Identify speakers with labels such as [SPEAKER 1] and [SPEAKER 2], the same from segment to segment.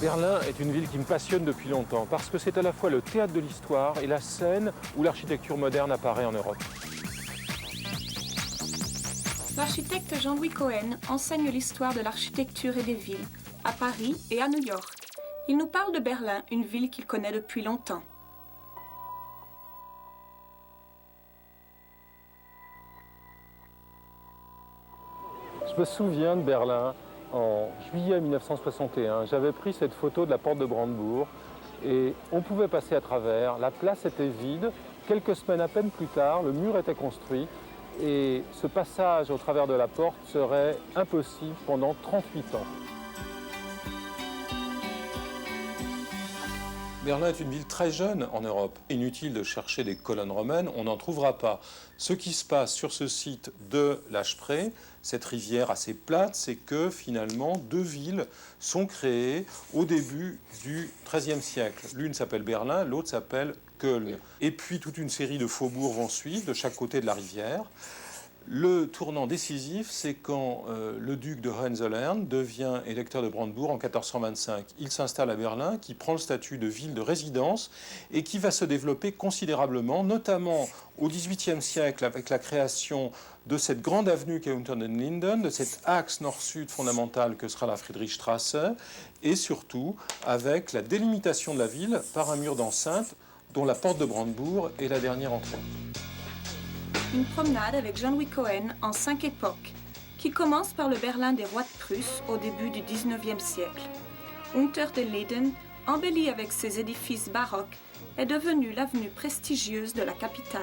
[SPEAKER 1] Berlin est une ville qui me passionne depuis longtemps parce que c'est à la fois le théâtre de l'histoire et la scène où l'architecture moderne apparaît en Europe.
[SPEAKER 2] L'architecte Jean-Louis Cohen enseigne l'histoire de l'architecture et des villes, à Paris et à New York. Il nous parle de Berlin, une ville qu'il connaît depuis longtemps.
[SPEAKER 1] Je me souviens de Berlin en juillet 1961. J'avais pris cette photo de la porte de Brandebourg et on pouvait passer à travers. La place était vide. Quelques semaines à peine plus tard, le mur était construit et ce passage au travers de la porte serait impossible pendant 38 ans. Berlin est une ville très jeune en Europe. Inutile de chercher des colonnes romaines, on n'en trouvera pas. Ce qui se passe sur ce site de la Spree, cette rivière assez plate, c'est que finalement deux villes sont créées au début du XIIIe siècle. L'une s'appelle Berlin, l'autre s'appelle Köln. Et puis toute une série de faubourgs vont suivre de chaque côté de la rivière. Le tournant décisif, c'est quand le duc de Hohenzollern devient électeur de Brandebourg en 1425. Il s'installe à Berlin, qui prend le statut de ville de résidence et qui va se développer considérablement, notamment au XVIIIe siècle avec la création de cette grande avenue qu'est Unter den Linden, de cet axe nord-sud fondamental que sera la Friedrichstraße, et surtout avec la délimitation de la ville par un mur d'enceinte dont la porte de Brandebourg est la dernière entrée.
[SPEAKER 2] Une promenade avec Jean-Louis Cohen en 5 époques, qui commence par le Berlin des rois de Prusse au début du XIXe siècle. Unter den Linden, embellie avec ses édifices baroques, est devenue l'avenue prestigieuse de la capitale.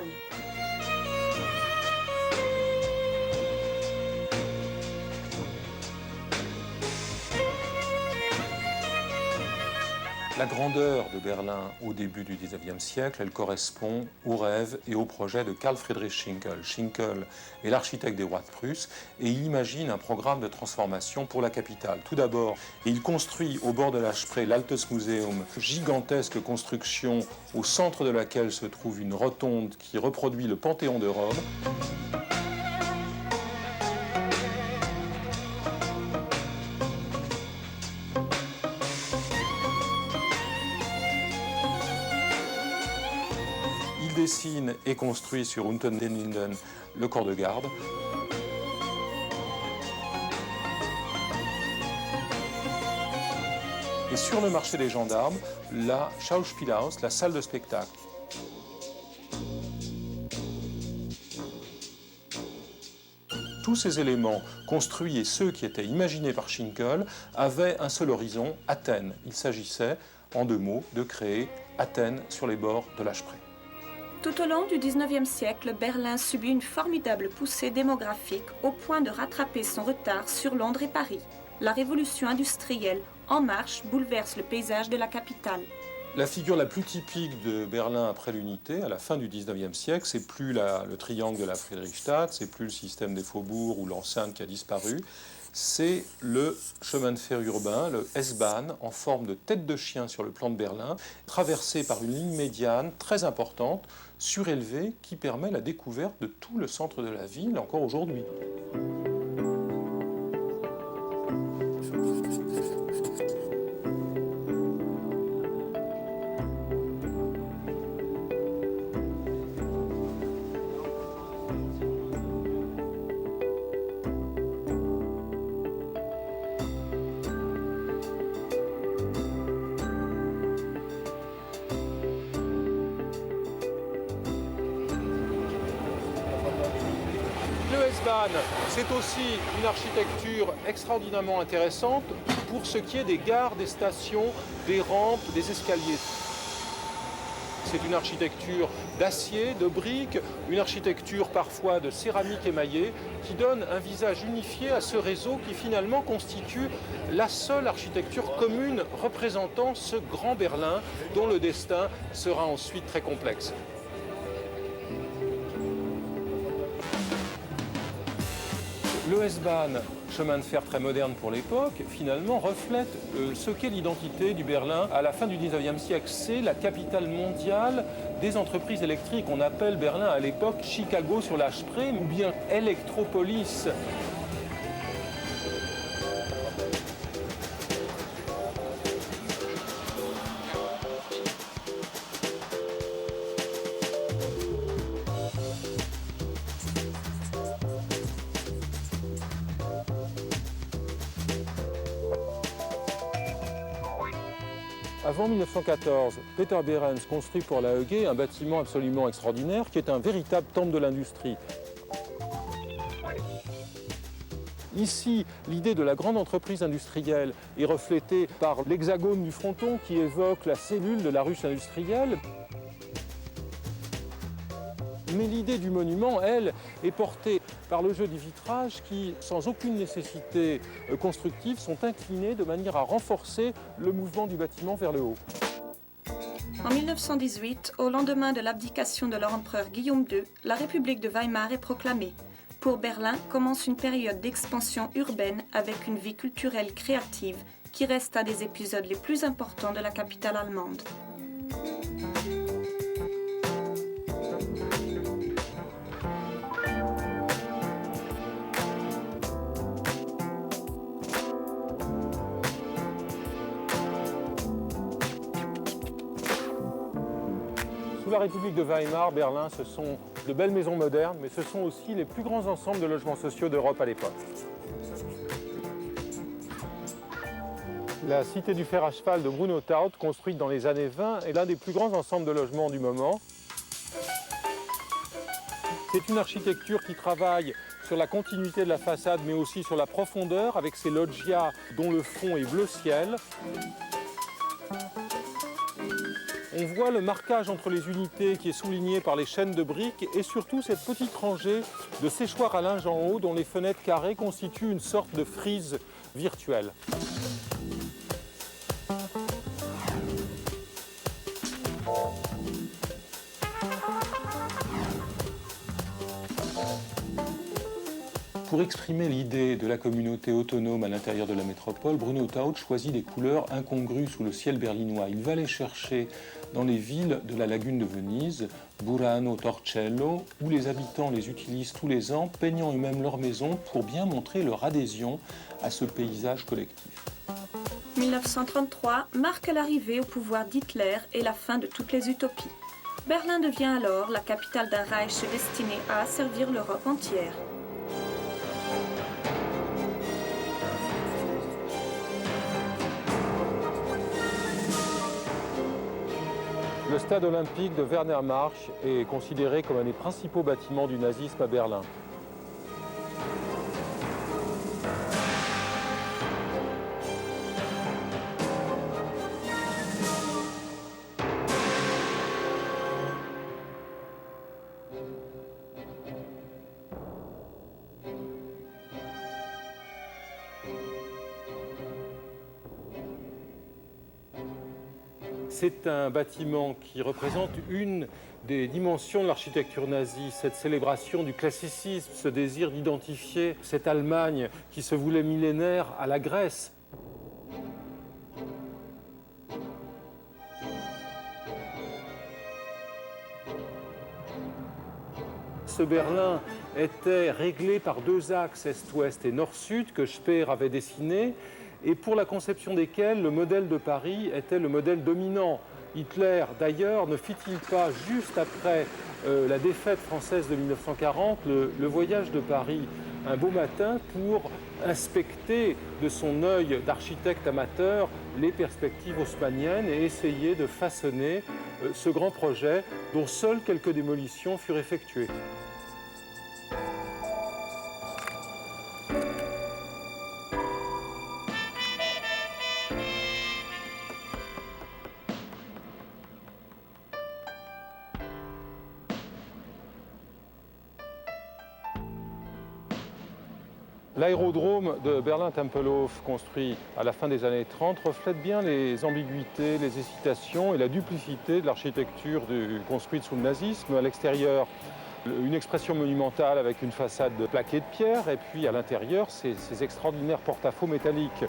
[SPEAKER 1] La grandeur de Berlin au début du XIXe siècle, elle correspond aux rêves et aux projets de Karl Friedrich Schinkel. Schinkel est l'architecte des rois de Prusse et il imagine un programme de transformation pour la capitale. Tout d'abord, il construit au bord de la Spree l'Altes Museum, gigantesque construction au centre de laquelle se trouve une rotonde qui reproduit le Panthéon de Rome. Il dessine et construit sur Unter den Linden le corps de garde. Et sur le marché des gendarmes, la Schauspielhaus, la salle de spectacle. Tous ces éléments construits et ceux qui étaient imaginés par Schinkel avaient un seul horizon, Athènes. Il s'agissait, en deux mots, de créer Athènes sur les bords de la Spree.
[SPEAKER 2] Tout au long du XIXe siècle, Berlin subit une formidable poussée démographique au point de rattraper son retard sur Londres et Paris. La révolution industrielle en marche bouleverse le paysage de la capitale.
[SPEAKER 1] La figure la plus typique de Berlin après l'unité, à la fin du XIXe siècle, c'est plus le triangle de la Friedrichstadt, c'est plus le système des faubourgs ou l'enceinte qui a disparu, c'est le chemin de fer urbain, le S-Bahn, en forme de tête de chien sur le plan de Berlin, traversé par une ligne médiane très importante, surélevée, qui permet la découverte de tout le centre de la ville, encore aujourd'hui. Le S-Bahn, c'est aussi une architecture extraordinairement intéressante pour ce qui est des gares, des stations, des rampes, des escaliers. C'est une architecture d'acier, de briques, une architecture parfois de céramique émaillée qui donne un visage unifié à ce réseau qui finalement constitue la seule architecture commune représentant ce grand Berlin dont le destin sera ensuite très complexe. Le S-Bahn, chemin de fer très moderne pour l'époque, finalement reflète ce qu'est l'identité du Berlin à la fin du XIXe siècle. C'est la capitale mondiale des entreprises électriques. On appelle Berlin à l'époque Chicago sur la Spree ou bien Electropolis. Avant 1914, Peter Behrens construit pour la Heuguet un bâtiment absolument extraordinaire qui est un véritable temple de l'industrie. Ici, l'idée de la grande entreprise industrielle est reflétée par l'hexagone du fronton qui évoque la cellule de la ruche industrielle. Mais l'idée du monument, elle, est portée par le jeu des vitrages qui, sans aucune nécessité constructive, sont inclinés de manière à renforcer le mouvement du bâtiment vers le haut.
[SPEAKER 2] En 1918, au lendemain de l'abdication de leur empereur Guillaume II, la République de Weimar est proclamée. Pour Berlin commence une période d'expansion urbaine avec une vie culturelle créative qui reste un des épisodes les plus importants de la capitale allemande.
[SPEAKER 1] Sous la République de Weimar, Berlin, ce sont de belles maisons modernes, mais ce sont aussi les plus grands ensembles de logements sociaux d'Europe à l'époque. La cité du fer à cheval de Bruno Taut, construite dans les années 20, est l'un des plus grands ensembles de logements du moment. C'est une architecture qui travaille sur la continuité de la façade, mais aussi sur la profondeur, avec ses loggias dont le fond est bleu ciel. On voit le marquage entre les unités qui est souligné par les chaînes de briques et surtout cette petite rangée de séchoirs à linge en haut dont les fenêtres carrées constituent une sorte de frise virtuelle. Pour exprimer l'idée de la communauté autonome à l'intérieur de la métropole, Bruno Taut choisit des couleurs incongrues sous le ciel berlinois. Il va les chercher dans les villes de la lagune de Venise, Burano, Torcello, où les habitants les utilisent tous les ans, peignant eux-mêmes leurs maisons pour bien montrer leur adhésion à ce paysage collectif.
[SPEAKER 2] 1933 marque l'arrivée au pouvoir d'Hitler et la fin de toutes les utopies. Berlin devient alors la capitale d'un Reich destiné à asservir l'Europe entière.
[SPEAKER 1] Le stade olympique de Werner March est considéré comme un des principaux bâtiments du nazisme à Berlin. C'est un bâtiment qui représente une des dimensions de l'architecture nazie, cette célébration du classicisme, ce désir d'identifier cette Allemagne qui se voulait millénaire à la Grèce. Ce Berlin était réglé par deux axes est-ouest et nord-sud que Speer avait dessinés, et pour la conception desquels le modèle de Paris était le modèle dominant. Hitler, d'ailleurs, ne fit-il pas, juste après la défaite française de 1940, le voyage de Paris un beau matin pour inspecter de son œil d'architecte amateur les perspectives haussmanniennes et essayer de façonner ce grand projet dont seules quelques démolitions furent effectuées. L'aérodrome de Berlin-Tempelhof, construit à la fin des années 30, reflète bien les ambiguïtés, les hésitations et la duplicité de l'architecture construite sous le nazisme. À l'extérieur, une expression monumentale avec une façade plaquée de pierre, et puis à l'intérieur, ces extraordinaires porte-à-faux métalliques.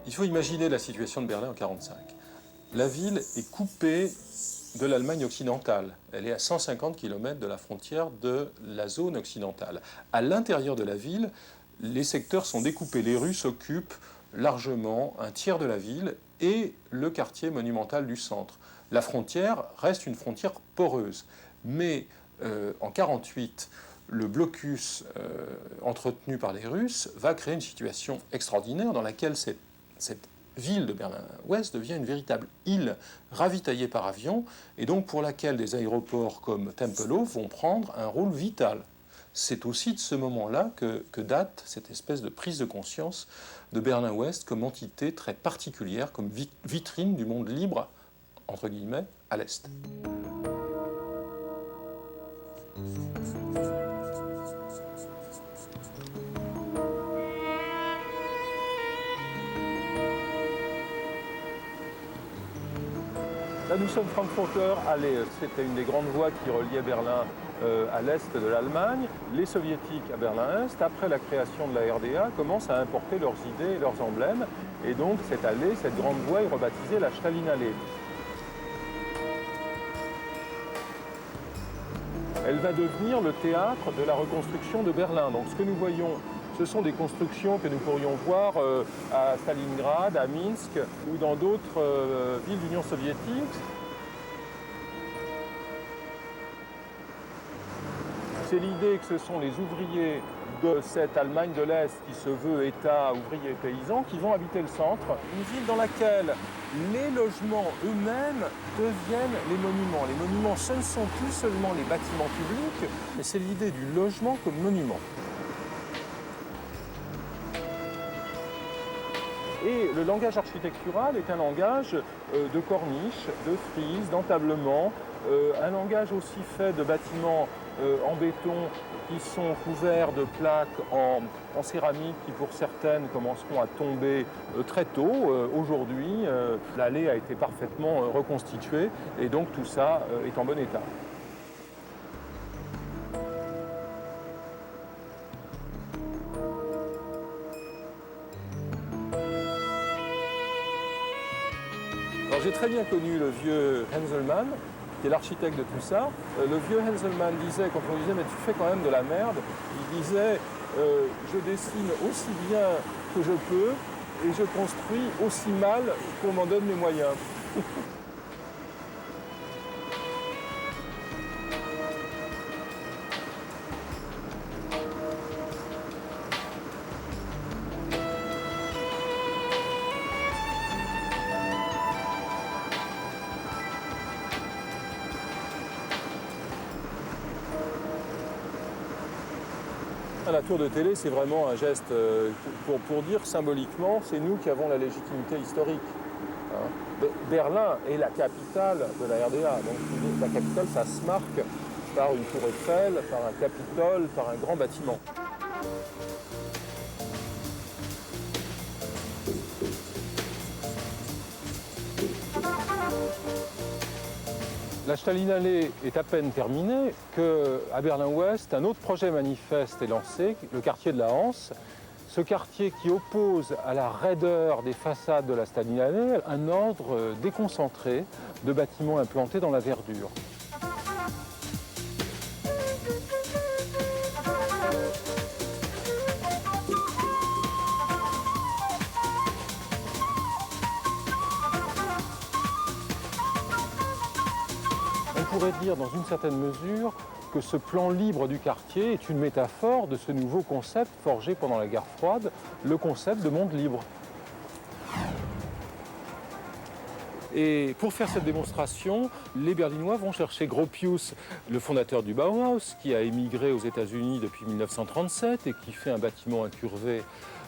[SPEAKER 1] Il faut imaginer la situation de Berlin en 1945. La ville est coupée de l'Allemagne occidentale. Elle est à 150 km de la frontière de la zone occidentale. À l'intérieur de la ville, les secteurs sont découpés. Les rues s'occupent largement un tiers de la ville et le quartier monumental du centre. La frontière reste une frontière poreuse. Mais en 1948, le blocus entretenu par les Russes va créer une situation extraordinaire dans laquelle cette ville de Berlin-Ouest devient une véritable île ravitaillée par avion et donc pour laquelle des aéroports comme Tempelhof vont prendre un rôle vital. C'est aussi de ce moment-là que date cette espèce de prise de conscience de Berlin-Ouest comme entité très particulière, comme vitrine du monde libre, entre guillemets, à l'Est. Là, nous sommes Frankfurter Allee. C'était une des grandes voies qui reliait Berlin à l'est de l'Allemagne. Les soviétiques à Berlin-Est, après la création de la RDA, commencent à importer leurs idées et leurs emblèmes. Et donc, cette allée, cette grande voie est rebaptisée la Stalinallee. Elle va devenir le théâtre de la reconstruction de Berlin. Donc, ce que nous voyons, ce sont des constructions que nous pourrions voir à Stalingrad, à Minsk ou dans d'autres villes d'Union soviétique. C'est l'idée que ce sont les ouvriers de cette Allemagne de l'Est qui se veut État ouvrier paysan qui vont habiter le centre. Une ville dans laquelle les logements eux-mêmes deviennent les monuments. Les monuments, ce ne sont plus seulement les bâtiments publics, mais c'est l'idée du logement comme monument. Et le langage architectural est un langage de corniches, de frises, d'entablements, un langage aussi fait de bâtiments en béton qui sont couverts de plaques en céramique qui pour certaines commenceront à tomber très tôt. Aujourd'hui, l'allée a été parfaitement reconstituée et donc tout ça est en bon état. J'ai très bien connu le vieux Henselmann, qui est l'architecte de tout ça. Le vieux Henselmann disait, quand on lui disait « mais tu fais quand même de la merde », il disait je dessine aussi bien que je peux et je construis aussi mal qu'on m'en donne les moyens ». La tour de télé, c'est vraiment un geste pour dire symboliquement, c'est nous qui avons la légitimité historique. Berlin est la capitale de la RDA. Donc la capitale, ça se marque par une tour Eiffel, par un Capitole, par un grand bâtiment. La Stalinallee est à peine terminée qu'à Berlin-Ouest, un autre projet manifeste est lancé, le quartier de la Hanse. Ce quartier qui oppose à la raideur des façades de la Stalinallee un ordre déconcentré de bâtiments implantés dans la verdure. On pourrait dire dans une certaine mesure que ce plan libre du quartier est une métaphore de ce nouveau concept forgé pendant la guerre froide, le concept de monde libre. Et pour faire cette démonstration, les Berlinois vont chercher Gropius, le fondateur du Bauhaus, qui a émigré aux États-Unis depuis 1937 et qui fait un bâtiment incurvé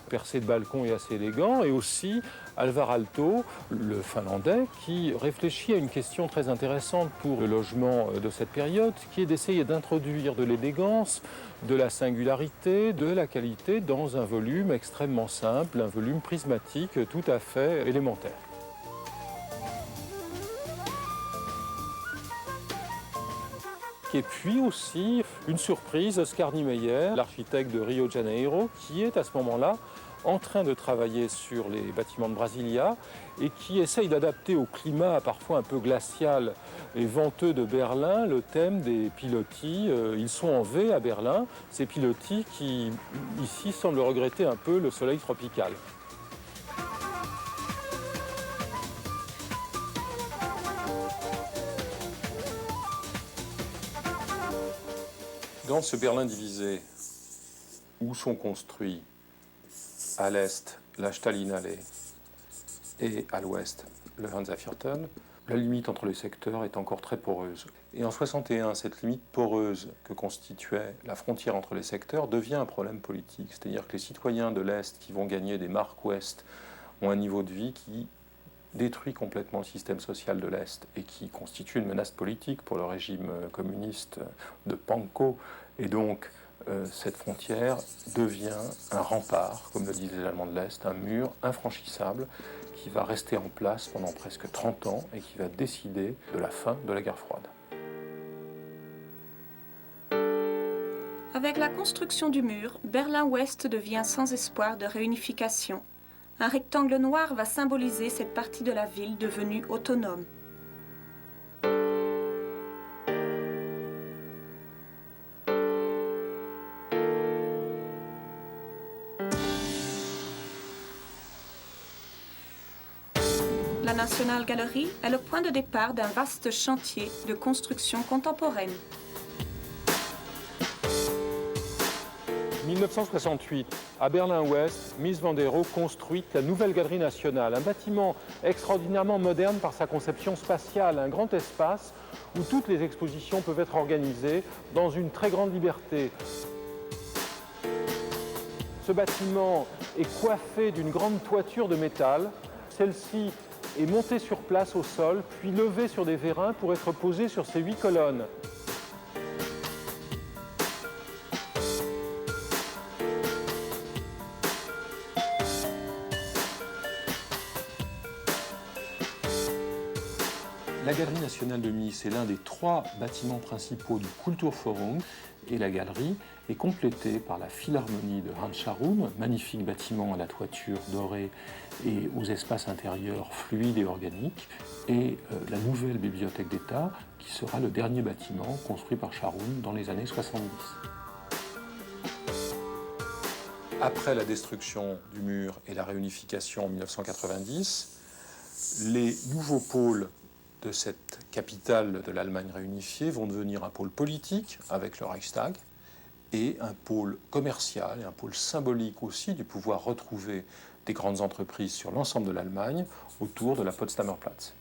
[SPEAKER 1] percé de balcons et assez élégant, et aussi Alvar Aalto, le Finlandais, qui réfléchit à une question très intéressante pour le logement de cette période, qui est d'essayer d'introduire de l'élégance, de la singularité, de la qualité dans un volume extrêmement simple, un volume prismatique tout à fait élémentaire. Et puis aussi une surprise, Oscar Niemeyer, l'architecte de Rio de Janeiro, qui est à ce moment-là en train de travailler sur les bâtiments de Brasilia et qui essaye d'adapter au climat parfois un peu glacial et venteux de Berlin le thème des pilotis. Ils sont en V à Berlin, ces pilotis qui ici semblent regretter un peu le soleil tropical. Dans ce Berlin divisé, où sont construits à l'est la Stalinallee et à l'ouest le Hansa-Viertel, la limite entre les secteurs est encore très poreuse. Et en 61, cette limite poreuse que constituait la frontière entre les secteurs devient un problème politique. C'est-à-dire que les citoyens de l'Est qui vont gagner des marques ouest ont un niveau de vie qui détruit complètement le système social de l'Est et qui constitue une menace politique pour le régime communiste de Pankow. Et donc, cette frontière devient un rempart, comme le disaient les Allemands de l'Est, un mur infranchissable qui va rester en place pendant presque 30 ans et qui va décider de la fin de la guerre froide.
[SPEAKER 2] Avec la construction du mur, Berlin-Ouest devient sans espoir de réunification. Un rectangle noir va symboliser cette partie de la ville devenue autonome. La National Gallery est le point de départ d'un vaste chantier de construction contemporaine.
[SPEAKER 1] 1968, à Berlin-Ouest, Mies van der Rohe construit la nouvelle Galerie nationale, un bâtiment extraordinairement moderne par sa conception spatiale, un grand espace où toutes les expositions peuvent être organisées dans une très grande liberté. Ce bâtiment est coiffé d'une grande toiture de métal. Celle-ci est montée sur place au sol, puis levée sur des vérins pour être posée sur ses 8 colonnes. La Galerie nationale de Mies est l'un des 3 bâtiments principaux du Kulturforum et la galerie est complétée par la Philharmonie de Hans Scharoun, magnifique bâtiment à la toiture dorée et aux espaces intérieurs fluides et organiques, et la nouvelle Bibliothèque d'État qui sera le dernier bâtiment construit par Scharoun dans les années 70. Après la destruction du mur et la réunification en 1990, les nouveaux pôles de cette capitale de l'Allemagne réunifiée vont devenir un pôle politique avec le Reichstag et un pôle commercial et un pôle symbolique aussi du pouvoir retrouvé des grandes entreprises sur l'ensemble de l'Allemagne autour de la Potsdamer Platz.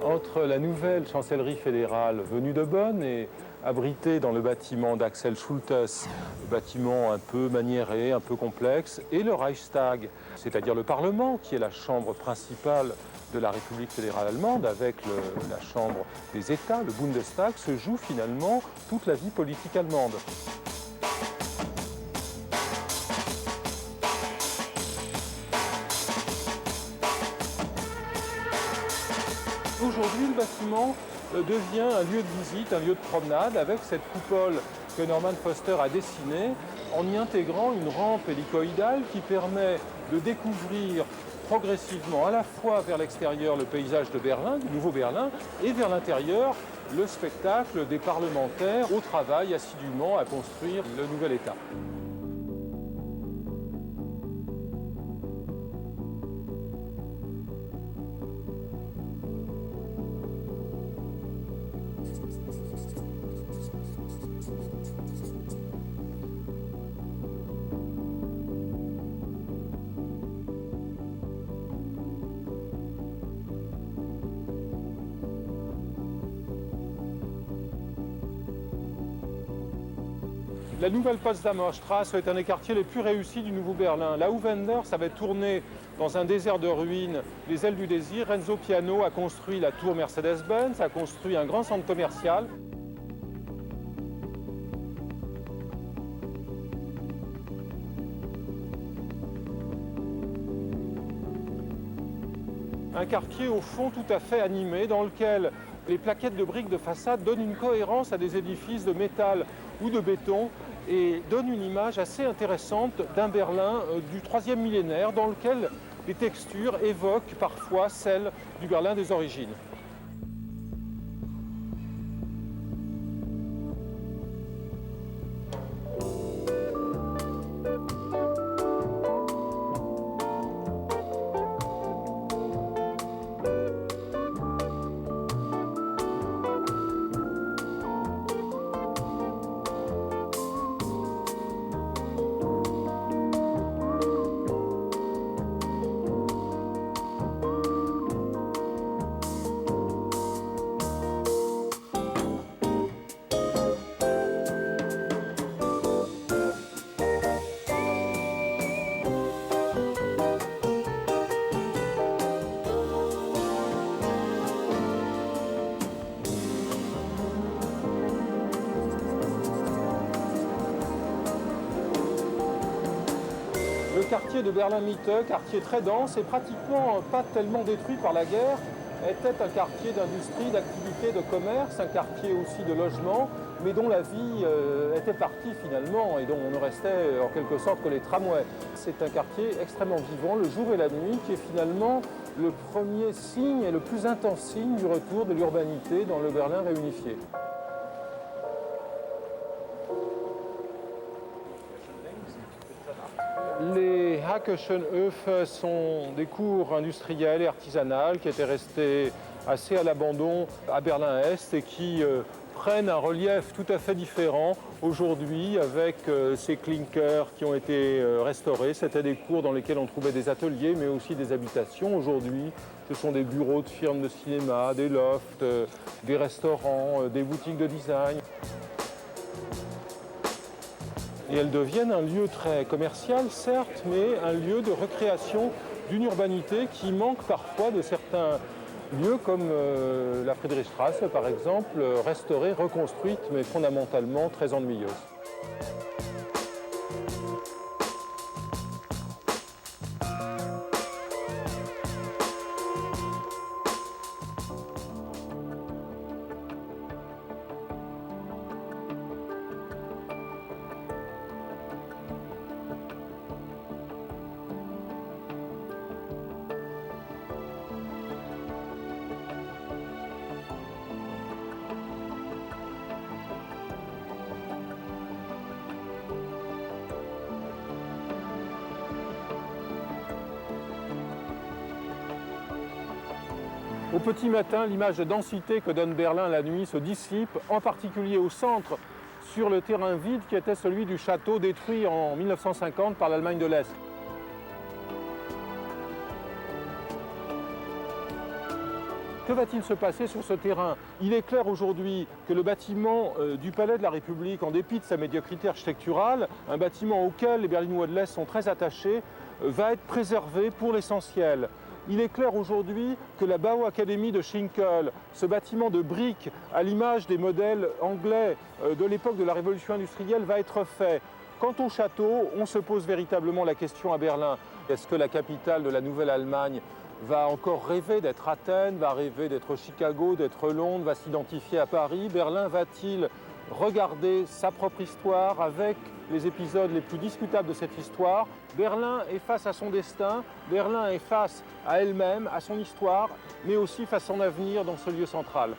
[SPEAKER 1] Entre la nouvelle chancellerie fédérale venue de Bonn et abritée dans le bâtiment d'Axel Schultes, bâtiment un peu maniéré, un peu complexe, et le Reichstag, c'est-à-dire le Parlement, qui est la chambre principale de la République fédérale allemande, avec la chambre des États, le Bundestag, se joue finalement toute la vie politique allemande. Aujourd'hui, le bâtiment devient un lieu de visite, un lieu de promenade, avec cette coupole que Norman Foster a dessinée, en y intégrant une rampe hélicoïdale qui permet de découvrir progressivement à la fois vers l'extérieur le paysage de Berlin, du nouveau Berlin, et vers l'intérieur le spectacle des parlementaires au travail assidûment à construire le nouvel État. La nouvelle Potsdamer Straße est un des quartiers les plus réussis du Nouveau Berlin. Là où Wenders avait tourné dans un désert de ruines les ailes du désir, Renzo Piano a construit la tour Mercedes-Benz, a construit un grand centre commercial. Un quartier au fond tout à fait animé dans lequel les plaquettes de briques de façade donnent une cohérence à des édifices de métal ou de béton et donnent une image assez intéressante d'un Berlin du 3e millénaire dans lequel les textures évoquent parfois celles du Berlin des origines. Le quartier de Berlin-Mitte, quartier très dense et pratiquement pas tellement détruit par la guerre, était un quartier d'industrie, d'activité, de commerce, un quartier aussi de logement, mais dont la vie était partie finalement et dont on ne restait en quelque sorte que les tramways. C'est un quartier extrêmement vivant le jour et la nuit qui est finalement le premier signe et le plus intense signe du retour de l'urbanité dans le Berlin réunifié. Les Hackeschenhöfe sont des cours industrielles et artisanales qui étaient restés assez à l'abandon à Berlin-Est et qui prennent un relief tout à fait différent aujourd'hui avec ces clinkers qui ont été restaurés. C'était des cours dans lesquels on trouvait des ateliers mais aussi des habitations. Aujourd'hui, ce sont des bureaux de firmes de cinéma, des lofts, des restaurants, des boutiques de design. Et elles deviennent un lieu très commercial, certes, mais un lieu de recréation d'une urbanité qui manque parfois de certains lieux comme la Friedrichstraße, par exemple, restaurée, reconstruite, mais fondamentalement très ennuyeuse. Au petit matin, l'image de densité que donne Berlin la nuit se dissipe, en particulier au centre, sur le terrain vide qui était celui du château détruit en 1950 par l'Allemagne de l'Est. Que va-t-il se passer sur ce terrain? Il est clair aujourd'hui que le bâtiment du Palais de la République, en dépit de sa médiocrité architecturale, un bâtiment auquel les Berlinois de l'Est sont très attachés, va être préservé pour l'essentiel. Il est clair aujourd'hui que la Bauakademie de Schinkel, ce bâtiment de briques à l'image des modèles anglais de l'époque de la Révolution industrielle, va être fait. Quant au château, on se pose véritablement la question à Berlin. Est-ce que la capitale de la Nouvelle-Allemagne va encore rêver d'être Athènes, va rêver d'être Chicago, d'être Londres, va s'identifier à Paris? Berlin va-t-il regarder sa propre histoire avec les épisodes les plus discutables de cette histoire? Berlin est face à son destin, Berlin est face à elle-même, à son histoire, mais aussi face à son avenir dans ce lieu central.